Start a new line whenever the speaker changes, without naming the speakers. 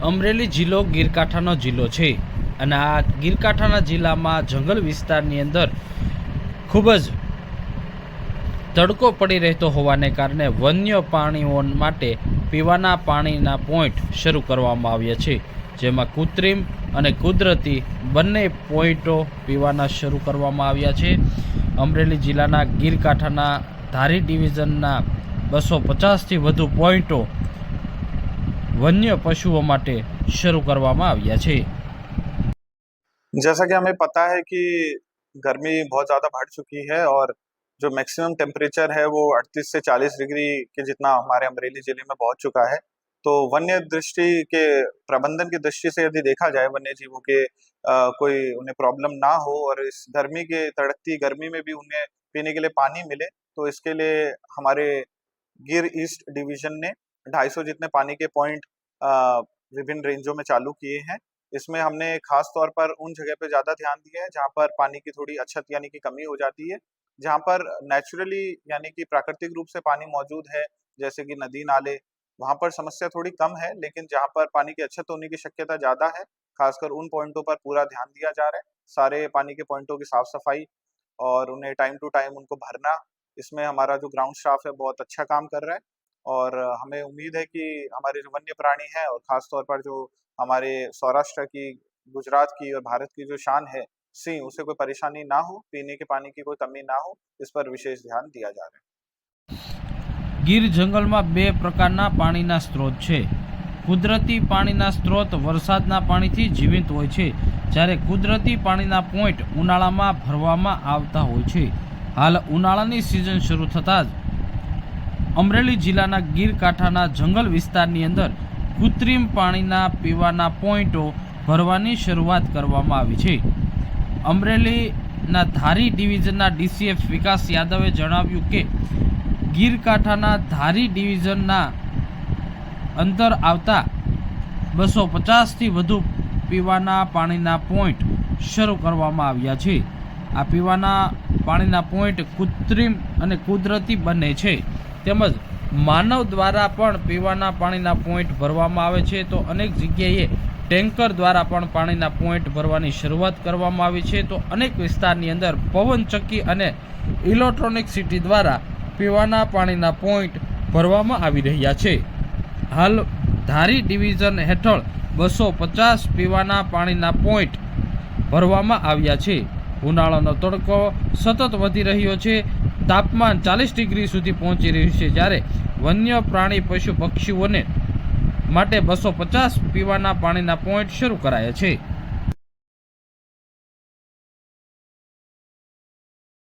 અમરેલી જિલ્લો ગીરકાંઠાનો જિલ્લો છે અને આ ગીરકાંઠાના જિલ્લામાં જંગલ વિસ્તારની અંદર ખૂબ જ તડકો પડી રહેતો હોવાને કારણે વન્ય પ્રાણીઓ માટે પીવાના પાણીના પોઈન્ટ શરૂ કરવામાં આવ્યા છે, જેમાં કૃત્રિમ અને કુદરતી બંને પોઈન્ટો પીવાના શરૂ કરવામાં આવ્યા છે। અમરેલી જિલ્લાના ગીરકાંઠાના ધારી ડિવિઝનના 250થી વધુ પોઈન્ટો वन्य पशुओं माटे शुरू करवामां आव्या छे।
जैसा कि हमें पता है कि गर्मी बहुत ज़्यादा बढ़ चुकी है और जो मैक्सिमम टेम्परेचर है वो 38 से 40 डिग्री के जितना हमारे अमरेली जिले में पहुंच चुका है। तो वन्य दृष्टि के प्रबंधन की दृष्टि से यदि देखा जाए, वन्य जीवों के कोई उन्हें प्रॉब्लम ना हो और इस गर्मी के तड़कती गर्मी में भी उन्हें पीने के लिए पानी मिले, तो इसके लिए हमारे गिर ईस्ट डिवीजन ने 250 जितने पानी के पॉइंट विभिन्न रेंजों में चालू किए हैं। इसमें हमने खास तौर पर उन जगह पे ज़्यादा ध्यान दिया है जहाँ पर पानी की थोड़ी अछत यानी कि कमी हो जाती है, जहाँ पर नेचुरली यानी कि प्राकृतिक रूप से पानी मौजूद है, जैसे कि नदी नाले, वहाँ पर समस्या थोड़ी कम है। लेकिन जहाँ पर पानी की अछत होने की शक्यता ज़्यादा है, खासकर उन पॉइंटों पर पूरा ध्यान दिया जा रहा है। सारे पानी के पॉइंटों की साफ सफाई और उन्हें टाइम टू टाइम उनको भरना, इसमें हमारा जो ग्राउंड स्टाफ है बहुत अच्छा काम कर रहा है। और हमें उम्मीद है कि हमारे जो वन्य प्राणी हैं और ख़ास तौर पर जो हमारे सौराष्ट्र की, गुजरात की और भारत की जो शान है सिंह, उसे कोई परेशानी ना हो, पीने के पानी की कोई कमी ना हो, इस पर विशेष ध्यान दिया जा रहा है।
गीर जंगल में बे प्रकारना पानीना स्त्रोत छे। कुदरती पानीना स्त्रोत वरसादना पानीथी जीवित होय छे, ज्यारे कुदरती पानीना पॉइंट उनाळामां भरवामां आवता होय छे। हाल उनाळानी सीजन शरू थतां ज अमरेली जिल्लाना गीरकांठाना जंगल विस्तारनी अंदर कृत्रिम पाणीना पीवाना पॉइंटो भरवानी शरूआत करवामां आवी छे। अमरेलीना धारी डिविजनना डीसीएफ विकास यादवे जणाव्युं के गीरकांठाना धारी डिविजनना अंतर आवता 250 थी वधु पीवाना पाणीना पॉइंट शरू करवामां आव्या छे। आ पीवाना पाणीना पॉइंट कृत्रिम अने कुदरती बने छे, તેમજ માનવ દ્વારા પણ પીવાના પાણીના પોઈન્ટ ભરવામાં આવે છે। તો અનેક જગ્યાએ ટેન્કર દ્વારા પણ પાણીના પોઈન્ટ ભરવાની શરૂઆત કરવામાં આવી છે। તો અનેક વિસ્તારની અંદર પવનચક્કી અને ઇલેક્ટ્રોનિક સિટી દ્વારા પીવાના પાણીના પોઈન્ટ ભરવામાં આવી રહ્યા છે। હાલ ધારી ડિવિઝન હેઠળ 250 પીવાના પાણીના પોઈન્ટ ભરવામાં આવ્યા છે। ઉનાળાનો તડકો સતત વધી રહ્યો છે। तापमान 40 डिग्री सुधी पहुंची रह्यु छे, ज्यारे वन्य प्राणी पशु पक्षीओने माटे 250 पीवाना पाणीना पॉइंट शरू कराया छे।